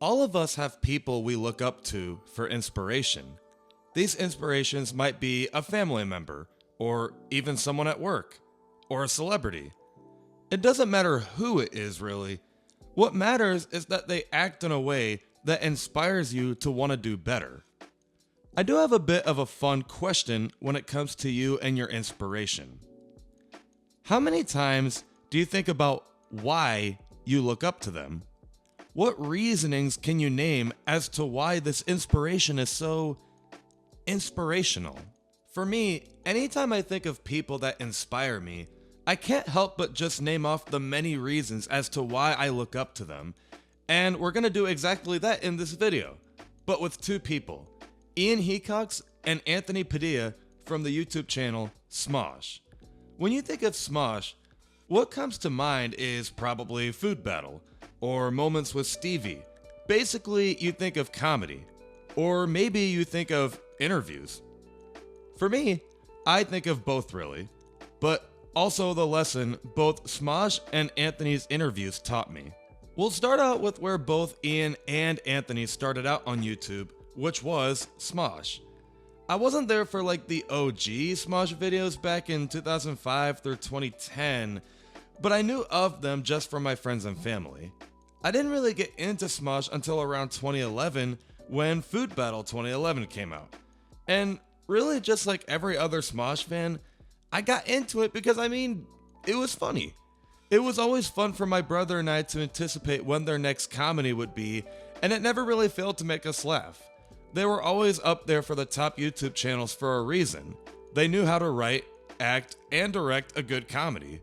All of us have people we look up to for inspiration. These inspirations might be a family member, or even someone at work, or a celebrity. It doesn't matter who it is, really. What matters is that they act in a way that inspires you to want to do better. I do have a bit of a fun question when it comes to you and your inspiration. How many times do you think about why you look up to them? What reasonings can you name as to why this inspiration is so inspirational? For me, anytime I think of people that inspire me, I can't help but just name off the many reasons as to why I look up to them. And we're going to do exactly that in this video, but with two people, Ian Hecox and Anthony Padilla from the YouTube channel Smosh. When you think of Smosh, what comes to mind is probably Food Battle, or Moments with Stevie. Basically, you think of comedy, or maybe you think of interviews. For me, I think of both really, but also the lesson both Smosh and Anthony's interviews taught me. We'll start out with where both Ian and Anthony started out on YouTube, which was Smosh. I wasn't there for like the OG Smosh videos back in 2005 through 2010, but I knew of them just from my friends and family. I didn't really get into Smosh until around 2011 when Food Battle 2011 came out. And really, just like every other Smosh fan, I got into it because it was funny. It was always fun for my brother and I to anticipate when their next comedy would be, and it never really failed to make us laugh. They were always up there for the top YouTube channels for a reason. They knew how to write, act, and direct a good comedy.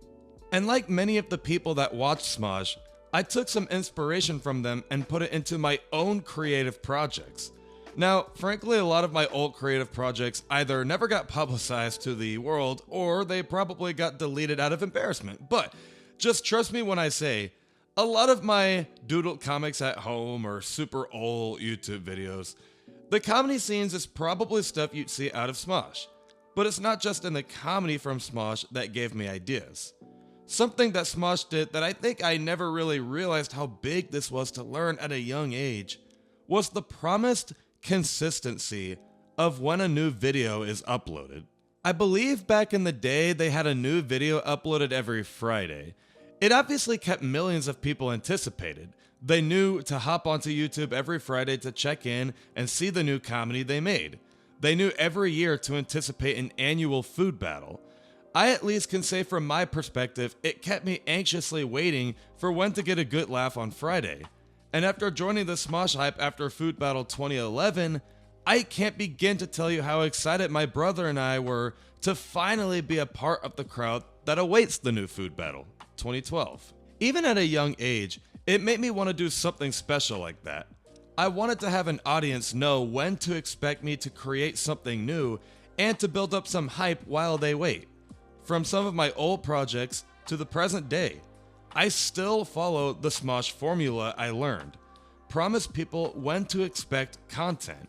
And like many of the people that watched Smosh, I took some inspiration from them and put it into my own creative projects. Now, frankly, a lot of my old creative projects either never got publicized to the world or they probably got deleted out of embarrassment. But just trust me when I say, a lot of my doodled comics at home or super old YouTube videos, the comedy scenes is probably stuff you'd see out of Smosh. But it's not just in the comedy from Smosh that gave me ideas. Something that Smosh did that I think I never really realized how big this was to learn at a young age was the promised consistency of when a new video is uploaded. I believe back in the day they had a new video uploaded every Friday. It obviously kept millions of people anticipated. They knew to hop onto YouTube every Friday to check in and see the new comedy they made. They knew every year to anticipate an annual food battle. I at least can say from my perspective, it kept me anxiously waiting for when to get a good laugh on Friday. And after joining the Smosh hype after Food Battle 2011, I can't begin to tell you how excited my brother and I were to finally be a part of the crowd that awaits the new Food Battle 2012. Even at a young age, it made me want to do something special like that. I wanted to have an audience know when to expect me to create something new and to build up some hype while they wait. From some of my old projects to the present day, I still follow the Smosh formula I learned. Promise people when to expect content.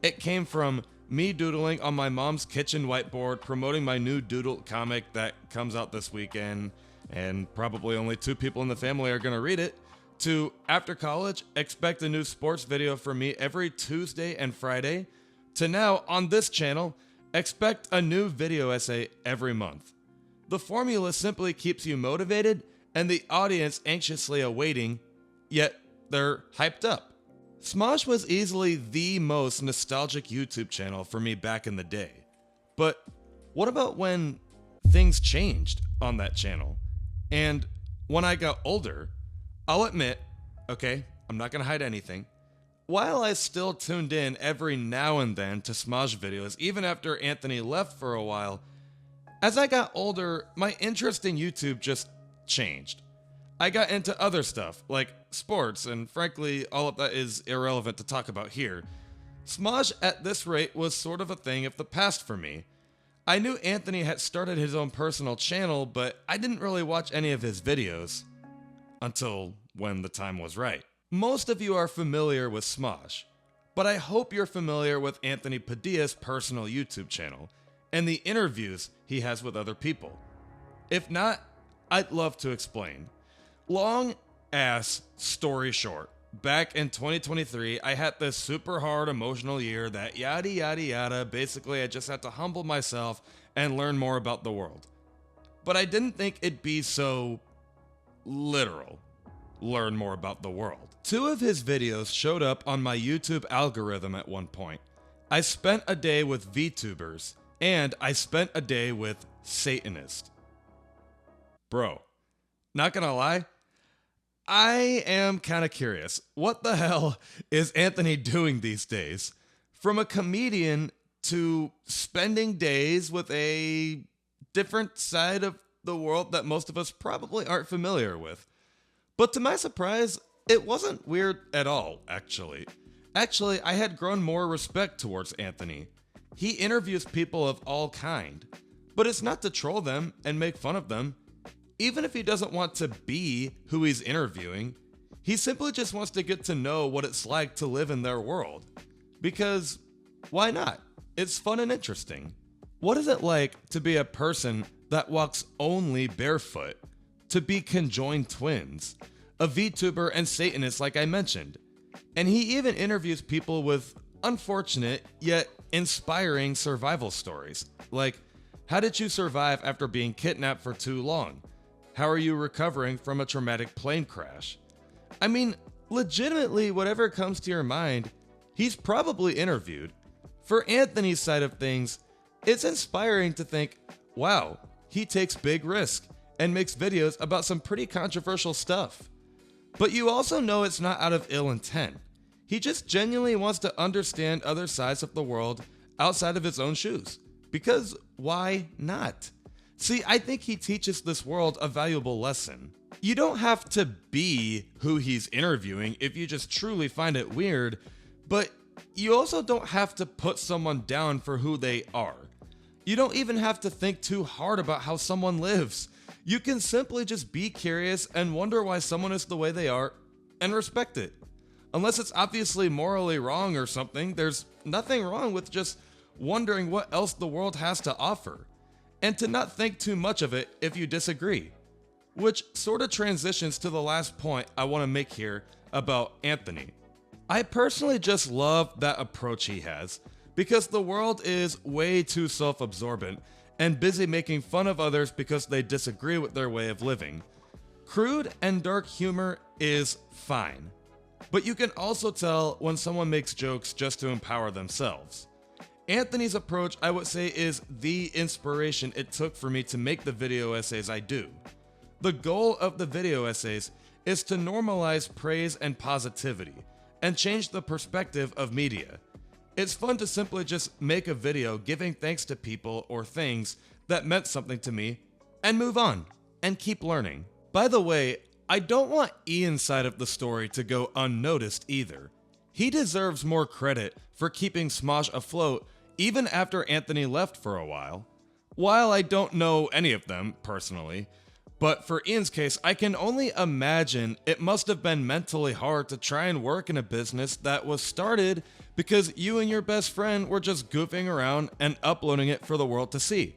It came from me doodling on my mom's kitchen whiteboard promoting my new doodle comic that comes out this weekend, and probably only 2 people in the family are going to read it, to after college, expect a new sports video from me every Tuesday and Friday, to now on this channel, expect a new video essay every month. The formula simply keeps you motivated and the audience anxiously awaiting, yet they're hyped up. Smosh was easily the most nostalgic YouTube channel for me back in the day. But what about when things changed on that channel? And when I got older, I'll admit, okay, I'm not gonna hide anything. While I still tuned in every now and then to Smosh videos, even after Anthony left for a while, as I got older, my interest in YouTube just changed. I got into other stuff, like sports, and frankly, all of that is irrelevant to talk about here. Smosh at this rate was sort of a thing of the past for me. I knew Anthony had started his own personal channel, but I didn't really watch any of his videos. Until when the time was right. Most of you are familiar with Smosh, but I hope you're familiar with Anthony Padilla's personal YouTube channel and the interviews he has with other people. If not, I'd love to explain. Long ass story short, back in 2023, I had this super hard emotional year that yada yada yada. Basically, I just had to humble myself and learn more about the world. But I didn't think it'd be so literal. Learn more about the world. 2 of his videos showed up on my YouTube algorithm at one point. I spent a day with VTubers, and I spent a day with Satanists. Bro, not gonna lie, I am kind of curious. What the hell is Anthony doing these days? From a comedian to spending days with a different side of the world that most of us probably aren't familiar with. But to my surprise, it wasn't weird at all, actually. Actually, I had grown more respect towards Anthony. He interviews people of all kind, but it's not to troll them and make fun of them. Even if he doesn't want to be who he's interviewing, he simply just wants to get to know what it's like to live in their world. Because, why not? It's fun and interesting. What is it like to be a person that walks only barefoot? To be conjoined twins? A VTuber and Satanist like I mentioned. And he even interviews people with unfortunate yet inspiring survival stories. Like, how did you survive after being kidnapped for too long? How are you recovering from a traumatic plane crash? I mean, legitimately, whatever comes to your mind, he's probably interviewed. For Anthony's side of things, it's inspiring to think, wow, he takes big risks and makes videos about some pretty controversial stuff. But you also know it's not out of ill intent. He just genuinely wants to understand other sides of the world outside of his own shoes. Because why not? See, I think he teaches this world a valuable lesson. You don't have to be who he's interviewing if you just truly find it weird, but you also don't have to put someone down for who they are. You don't even have to think too hard about how someone lives. You can simply just be curious and wonder why someone is the way they are and respect it. Unless it's obviously morally wrong or something, there's nothing wrong with just wondering what else the world has to offer. And to not think too much of it if you disagree. Which sort of transitions to the last point I want to make here about Anthony. I personally just love that approach he has, because the world is way too self-absorbent and busy making fun of others because they disagree with their way of living. Crude and dark humor is fine, but you can also tell when someone makes jokes just to empower themselves. Anthony's approach, I would say, is the inspiration it took for me to make the video essays I do. The goal of the video essays is to normalize praise and positivity, and change the perspective of media. It's fun to simply just make a video giving thanks to people or things that meant something to me, and move on, and keep learning. By the way, I don't want Ian's side of the story to go unnoticed either. He deserves more credit for keeping Smosh afloat even after Anthony left for a while. While I don't know any of them personally, but for Ian's case, I can only imagine it must have been mentally hard to try and work in a business that was started because you and your best friend were just goofing around and uploading it for the world to see.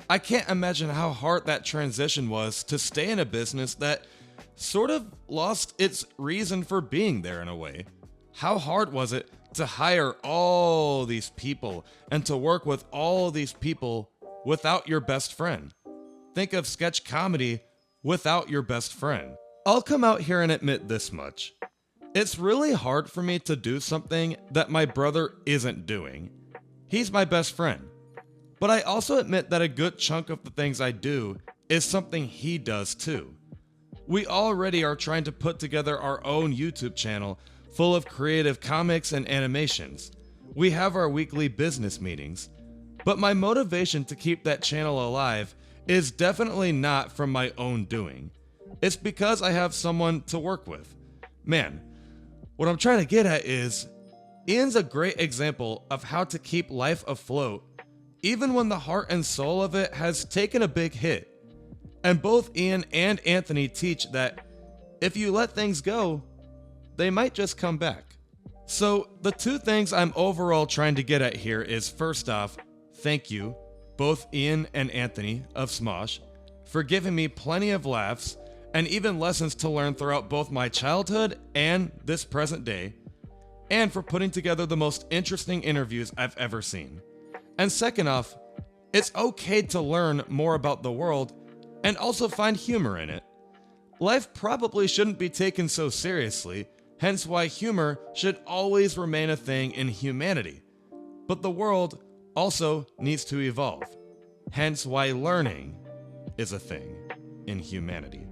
I can't imagine how hard that transition was to stay in a business that sort of lost its reason for being there in a way. How hard was it to hire all these people and to work with all these people without your best friend? Think of sketch comedy without your best friend. I'll come out here and admit this much. It's really hard for me to do something that my brother isn't doing. He's my best friend. But I also admit that a good chunk of the things I do is something he does too. We already are trying to put together our own YouTube channel full of creative comics and animations. We have our weekly business meetings. But my motivation to keep that channel alive is definitely not from my own doing. It's because I have someone to work with. Man, what I'm trying to get at is, Ian's a great example of how to keep life afloat, even when the heart and soul of it has taken a big hit. And both Ian and Anthony teach that if you let things go, they might just come back. So the 2 things I'm overall trying to get at here is, first off, thank you, both Ian and Anthony of Smosh, for giving me plenty of laughs and even lessons to learn throughout both my childhood and this present day, and for putting together the most interesting interviews I've ever seen. And second off, it's okay to learn more about the world and also find humor in it. Life probably shouldn't be taken so seriously, hence why humor should always remain a thing in humanity. But the world also needs to evolve, hence why learning is a thing in humanity.